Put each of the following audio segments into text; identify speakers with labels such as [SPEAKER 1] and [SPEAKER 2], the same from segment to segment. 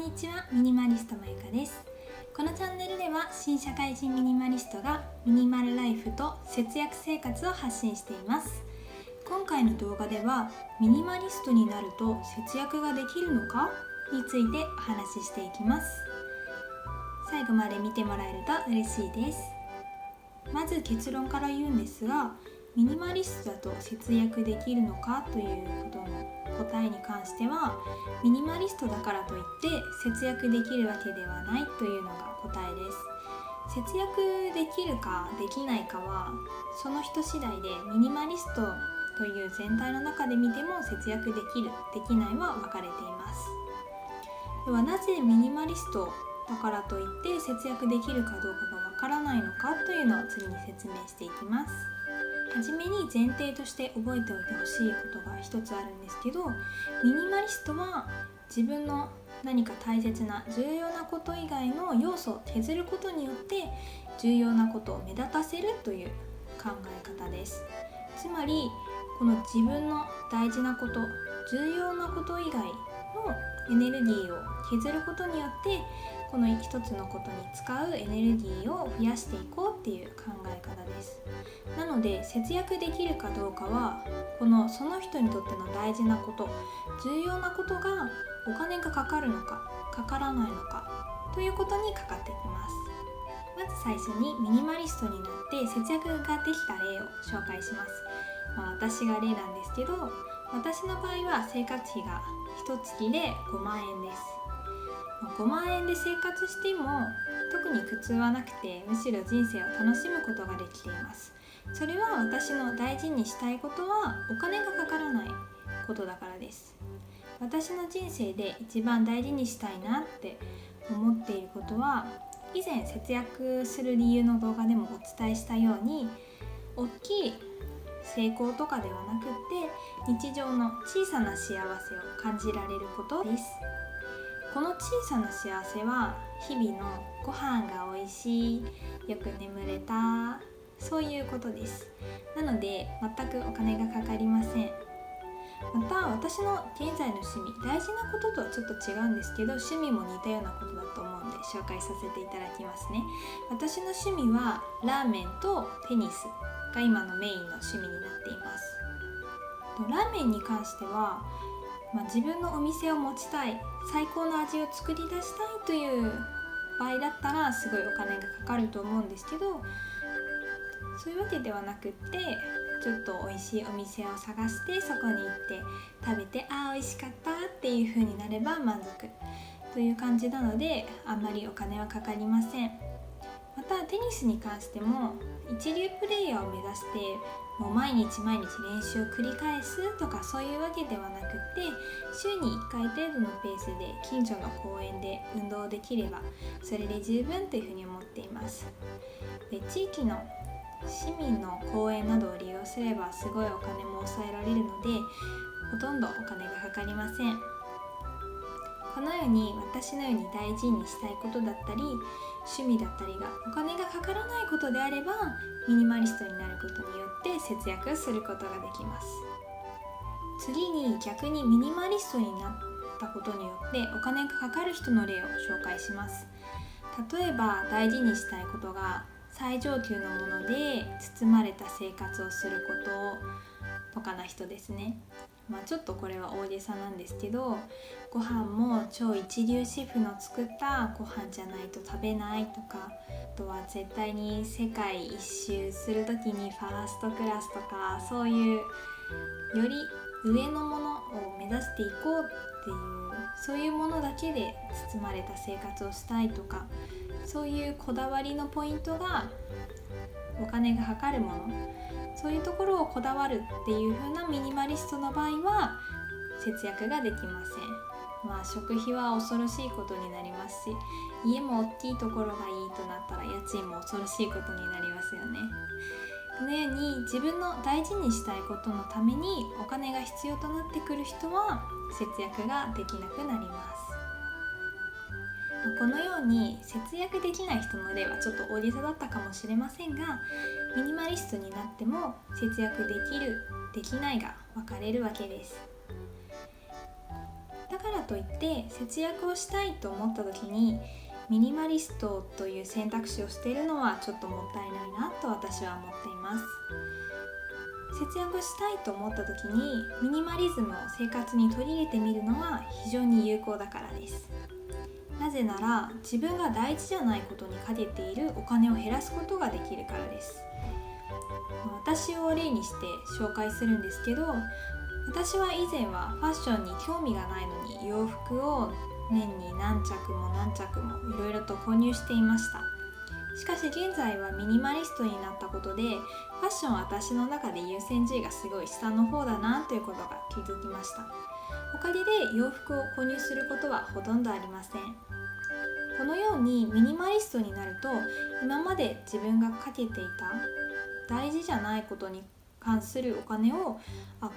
[SPEAKER 1] にちは、ミニマリストまゆかです。このチャンネルでは新社会人ミニマリストがミニマルライフと節約生活を発信しています。今回の動画ではミニマリストになると節約ができるのかについてお話ししていきます。最後まで見てもらえると嬉しいです。まず結論から言うんですが、ミニマリストだと節約できるのかということの答えに関しては、ミニマリストだからといって節約できるわけではないというのが答えです。節約できるかできないかはその人次第で、ミニマリストという全体の中で見ても節約できるできないは分かれています。ではなぜミニマリストだからといって節約できるかどうかが分からないのかというのを次に説明していきます。はじめに前提として覚えておいてほしいことが一つあるんですけど、ミニマリストは自分の何か大切な重要なこと以外の要素を削ることによって重要なことを目立たせるという考え方です。つまりこの自分の大事なこと、重要なこと以外のエネルギーを削ることによってこの一つのことに使うエネルギーを増やしていこうっていう考え方です。なので節約できるかどうかはその人にとっての大事なこと、重要なことがお金がかかるのかかからないのかということにかかってきます。まず最初にミニマリストになって節約ができた例を紹介します。私が例なんですけど、私の場合は生活費が1月で5万円です。5万円で生活しても特に苦痛はなくて、むしろ人生を楽しむことができています。それは私の大事にしたいことはお金がかからないことだからです。私の人生で一番大事にしたいなって思っていることは、以前節約する理由の動画でもお伝えしたように、大きい成功とかではなくって日常の小さな幸せを感じられることです。この小さな幸せは日々のご飯が美味しい、よく眠れた、そういうことです。なので全くお金がかかりません。また私の現在の趣味、大事なこととはちょっと違うんですけど、趣味も似たようなことだと思うんで紹介させていただきますね。私の趣味はラーメンとテニスが今のメインの趣味になっています。ラーメンに関しては、自分のお店を持ちたい、最高の味を作り出したいという場合だったらすごいお金がかかると思うんですけど、そういうわけではなくって、ちょっと美味しいお店を探してそこに行って食べて、美味しかったっていう風になれば満足という感じなので、あんまりお金はかかりません。またテニスに関しても一流プレイヤーを目指してもう毎日練習を繰り返すとかそういうわけではなくって、週に1回程度のペースで近所の公園で運動できればそれで十分というふうに思っています。で、地域の市民の公園などを利用すればすごいお金も抑えられるので、ほとんどお金がかかりません。このように私のように大事にしたいことだったり趣味だったりがお金がかからないことであれば、ミニマリストになることによって節約することができます。次に逆にミニマリストになったことによってお金がかかる人の例を紹介します。例えば大事にしたいことが最上級のもので包まれた生活をすることとかな人ですね。ちょっとこれは大げさなんですけど、ご飯も超一流シェフの作ったご飯じゃないと食べないとか、あとは絶対に世界一周するときにファーストクラスとか、そういうより上のものを目指していこうっていう、そういうものだけで包まれた生活をしたいとか、そういうこだわりのポイントがお金がかかるもの、そういうところをこだわるっていう風なミニマリストの場合は節約ができません。食費は恐ろしいことになりますし、家も大きいところがいいとなったら家賃も恐ろしいことになりますよね。このように自分の大事にしたいことのためにお金が必要となってくる人は節約ができなくなります。このように節約できない人の例はちょっと大げさだったかもしれませんが、ミニマリストになっても節約できるできないが分かれるわけです。だからといって節約をしたいと思った時にミニマリストという選択肢をしているのはちょっともったいないなと私は思っています。節約したいと思った時にミニマリズムを生活に取り入れてみるのは非常に有効だからです。なぜなら自分が大事じゃないことにかけているお金を減らすことができるからです。私を例にして紹介するんですけど、私は以前はファッションに興味がないのに洋服を年に何着も何着もいろいろと購入していました。しかし現在はミニマリストになったことでファッションは私の中で優先順位がすごい下の方だなということが気づきました。おかげで洋服を購入することはほとんどありません。このようにミニマリストになると今まで自分がかけていた大事じゃないことに関するお金を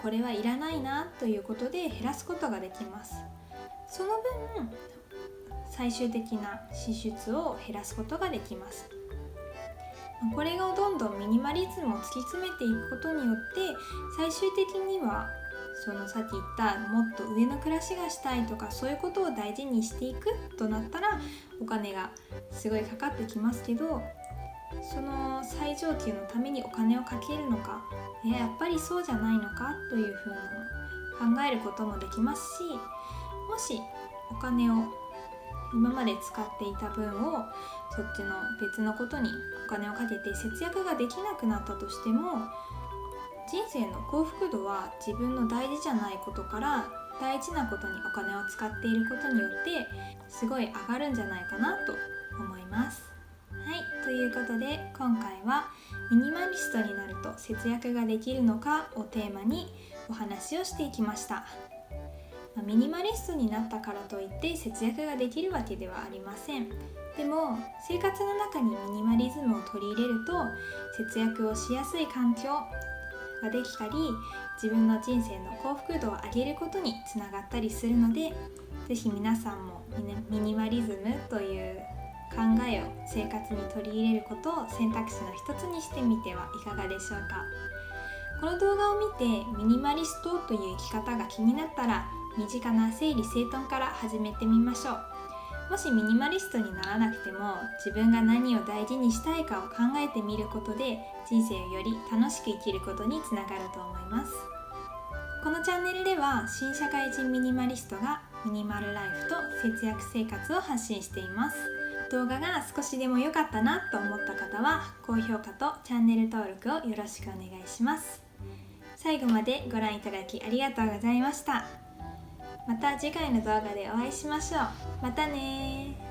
[SPEAKER 1] これはいらないなということで減らすことができます。その分最終的な支出を減らすことができます。これがどんどんミニマリズムを突き詰めていくことによって最終的にはそのさっき言ったもっと上の暮らしがしたいとかそういうことを大事にしていくとなったらお金がすごいかかってきますけど、その最上級のためにお金をかけるのかやっぱりそうじゃないのかというふうなのを考えることもできますし、もしお金を今まで使っていた分をそっちの別のことにお金をかけて節約ができなくなったとしても人生の幸福度は自分の大事じゃないことから大事なことにお金を使っていることによってすごい上がるんじゃないかなと思います。はい、ということで今回はミニマリストになると節約ができるのかをテーマにお話をしていきました。ミニマリストになったからといって節約ができるわけではありません。でも生活の中にミニマリズムを取り入れると節約をしやすい環境ができたり自分の人生の幸福度を上げることにつながったりするので、ぜひ皆さんもミニマリズムという考えを生活に取り入れることを選択肢の一つにしてみてはいかがでしょうか。この動画を見てミニマリストという生き方が気になったら身近な整理整頓から始めてみましょう。もしミニマリストにならなくても自分が何を大事にしたいかを考えてみることで人生をより楽しく生きることにつながると思います。このチャンネルでは新社会人ミニマリストがミニマルライフと節約生活を発信しています。動画が少しでも良かったなと思った方は高評価とチャンネル登録をよろしくお願いします。最後までご覧いただきありがとうございました。また次回の動画でお会いしましょう。またね。